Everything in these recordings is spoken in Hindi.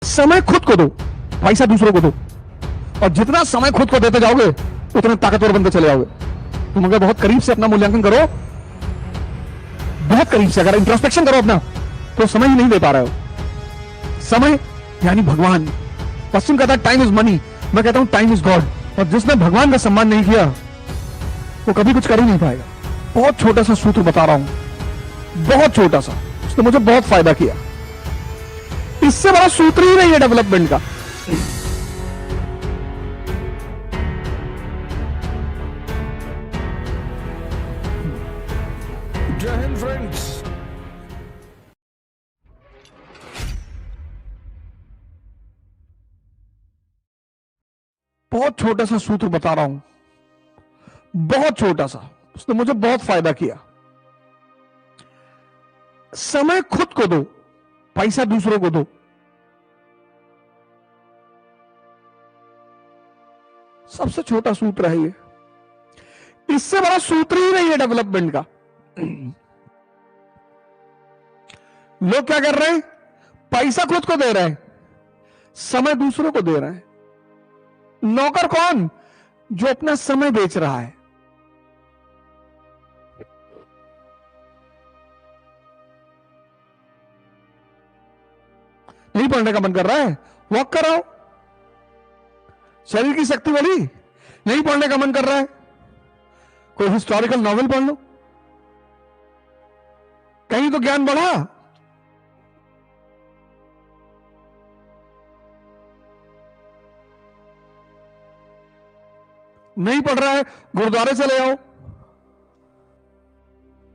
समय खुद को दो, पैसा दूसरों को दो। और जितना समय खुद को देते जाओगे उतने ताकतवर बनते चले जाओगे। तुम अगर बहुत करीब से अपना मूल्यांकन करो, बहुत करीब से अगर इंट्रोस्पेक्शन करो अपना, तो समय ही नहीं दे पा रहे हो। समय यानी भगवान। पश्चिम कहता है टाइम इज मनी, मैं कहता हूं टाइम इज गॉड। और जिसने भगवान का सम्मान नहीं किया वो कभी कुछ कर ही नहीं पाएगा। बहुत छोटा सा सूत्र बता रहा हूं, बहुत छोटा सा, उसने मुझे बहुत फायदा किया। इससे बड़ा सूत्र ही नहीं है डेवलपमेंट का। जय हिंद फ्रेंड्स। बहुत छोटा सा सूत्र बता रहा हूं, बहुत छोटा सा, उसने मुझे बहुत फायदा किया। समय खुद को दो, पैसा दूसरों को दो। सबसे छोटा सूत्र है ये। इससे बड़ा सूत्र ही नहीं है डेवलपमेंट का। लोग क्या कर रहे हैं? पैसा खुद को दे रहे हैं, समय दूसरों को दे रहे हैं। नौकर कौन? जो अपना समय बेच रहा है। नहीं पढ़ने का मन कर रहा है? वॉक कराओ, शरीर की शक्ति बढ़ी। नहीं पढ़ने का मन कर रहा है? कोई हिस्टोरिकल नॉवेल पढ़ लो, कहीं तो ज्ञान बढ़ा। नहीं पढ़ रहा है? गुरुद्वारे चले आओ,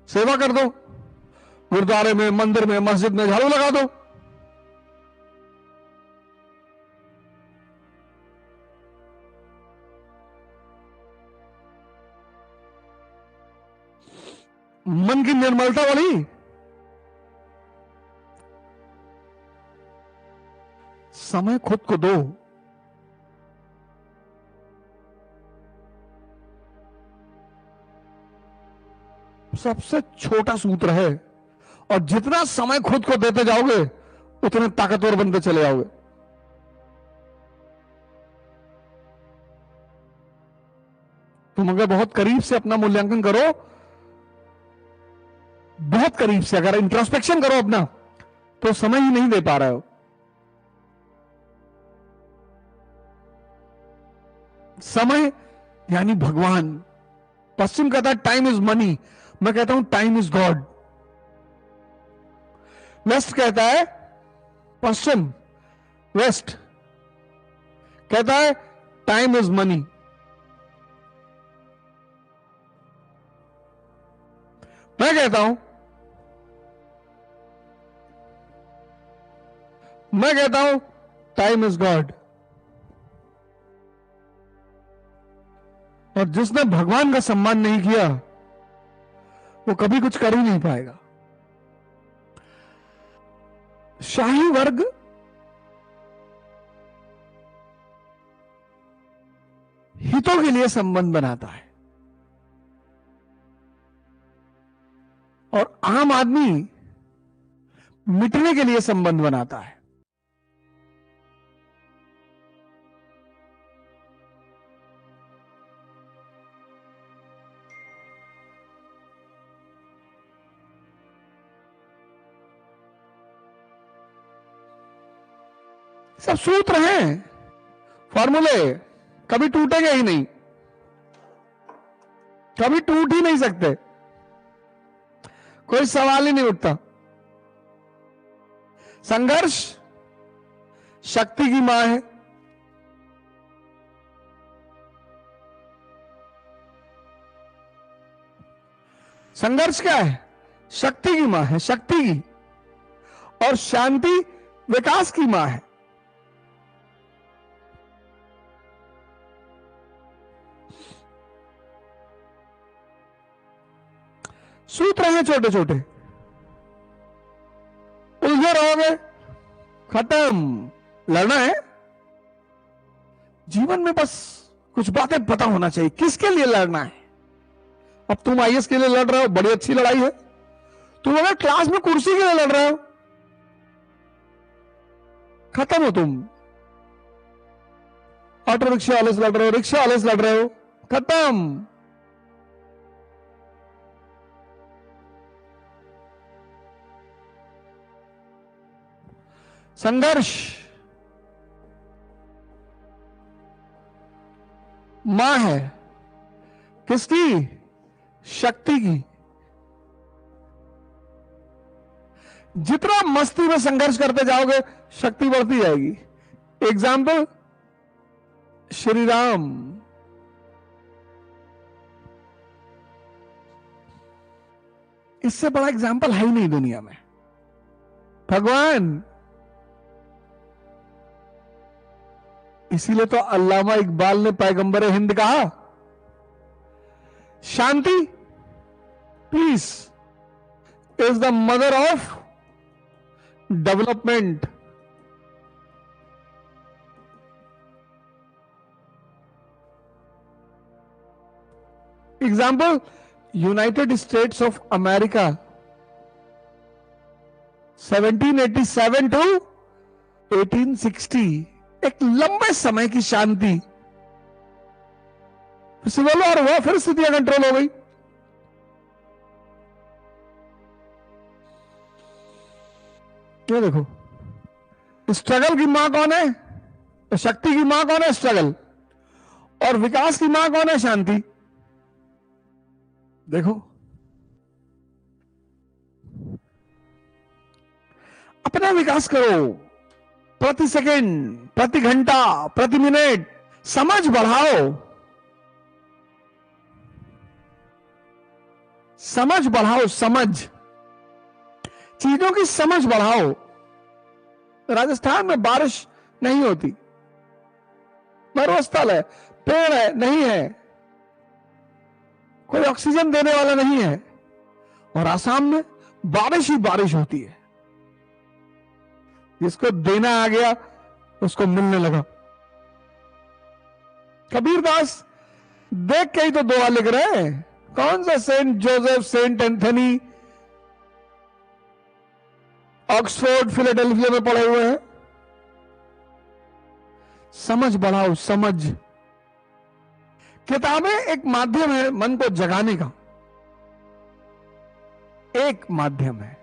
सेवा कर दो। गुरुद्वारे में, मंदिर में, मस्जिद में झाड़ू लगा दो। मन की निर्मलता वाली समय खुद को दो। सबसे छोटा सूत्र है। और जितना समय खुद को देते जाओगे उतने ताकतवर बनते चले जाओगे। तुम अगर बहुत करीब से अपना मूल्यांकन करो, बहुत करीब से अगर इंट्रोस्पेक्शन करो अपना, तो समय ही नहीं दे पा रहे हो। समय यानी भगवान। पश्चिम कहता है टाइम इज मनी, मैं कहता हूं टाइम इज गॉड। वेस्ट कहता है, पश्चिम वेस्ट कहता है टाइम इज मनी। मैं कहता हूं टाइम इज गॉड। और जिसने भगवान का सम्मान नहीं किया वो कभी कुछ कर ही नहीं पाएगा। शाही वर्ग हितों के लिए संबंध बनाता है और आम आदमी मिटने के लिए संबंध बनाता है। सब सूत्र हैं, फॉर्मूले, कभी टूटेंगे ही नहीं, कभी टूट ही नहीं सकते। कोई सवाल ही नहीं उठता। संघर्ष शक्ति की मां है। संघर्ष क्या है? शक्ति की मां है, शक्ति की। और शांति विकास की मां है। सूत्र हैं छोटे छोटे, उलझे रहोगे, खत्म। लड़ना है जीवन में, बस कुछ बातें पता होना चाहिए किसके लिए लड़ना है। अब तुम आईएएस के लिए लड़ रहे हो, बड़ी अच्छी लड़ाई है। तुम अगर क्लास में कुर्सी के लिए लड़ रहे हो खत्म हो तुम। ऑटो रिक्शा वाले से लड़ रहे हो, रिक्शा वाले से लड़ रहे हो, खत्म। संघर्ष मां है किसकी? शक्ति की। जितना मस्ती में संघर्ष करते जाओगे शक्ति बढ़ती जाएगी। एग्जाम्पल श्री राम। इससे बड़ा एग्जाम्पल है ही नहीं दुनिया में। भगवान। इसीलिए तो अल्लामा इकबाल ने पैगंबर हिंद कहा, शांति, peace is the mother of development. Example United States of America 1787 to 1860, एक लंबे समय की शांति। सिविल वॉर हुआ, फिर स्थितियां कंट्रोल हो गई। ये देखो, स्ट्रगल की मां कौन है? तो शक्ति की मां कौन है? स्ट्रगल। और विकास की मां कौन है? शांति। देखो, अपना विकास करो, प्रति सेकंड, प्रति घंटा, प्रति मिनट। समझ बढ़ाओ, समझ बढ़ाओ, समझ, चीजों की समझ बढ़ाओ। राजस्थान में बारिश नहीं होती, मरुस्थल है, पेड़ है नहीं है, कोई ऑक्सीजन देने वाला नहीं है, और आसाम में बारिश ही बारिश होती है। जिसको देना आ गया उसको मिलने लगा। कबीरदास देख के ही तो दुआ लिख रहे हैं। कौन सा saint Joseph, saint Anthony Oxford Philadelphia में पढ़े हुए हैं। समझ बढ़ाओ, समझ। किताबें एक माध्यम है मन को जगाने का, एक माध्यम है,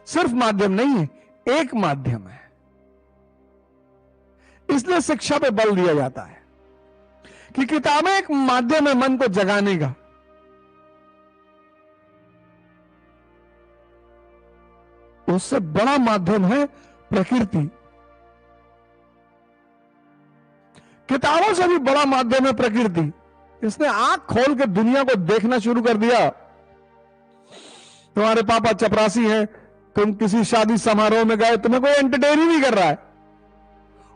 सिर्फ माध्यम नहीं है, एक माध्यम है। इसलिए शिक्षा पे बल दिया जाता है कि किताबें एक माध्यम है मन को जगाने का। उससे बड़ा माध्यम है प्रकृति। किताबों से भी बड़ा माध्यम है प्रकृति। इसने आंख खोल के दुनिया को देखना शुरू कर दिया। तुम्हारे पापा चपरासी हैं, तुम किसी शादी समारोह में गए, तुम्हें कोई एंटरटेन ही नहीं कर रहा है,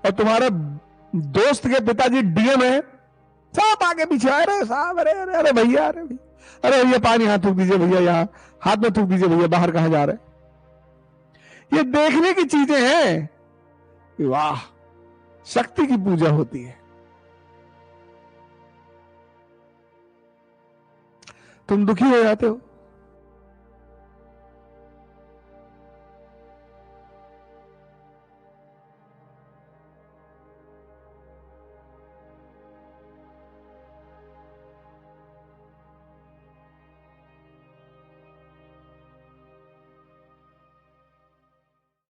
और तुम्हारे दोस्त के पिताजी डीएम है, सब आगे पीछे, अरे साहब, अरे अरे अरे भैया, अरे भैया, अरे भैया पानी हाथ थूक दीजिए भैया, यहां हाथ में थूक दीजिए भैया, बाहर कहां जा रहे। ये देखने की चीजें हैं। वाह, शक्ति की पूजा होती है। तुम दुखी हो जाते हो,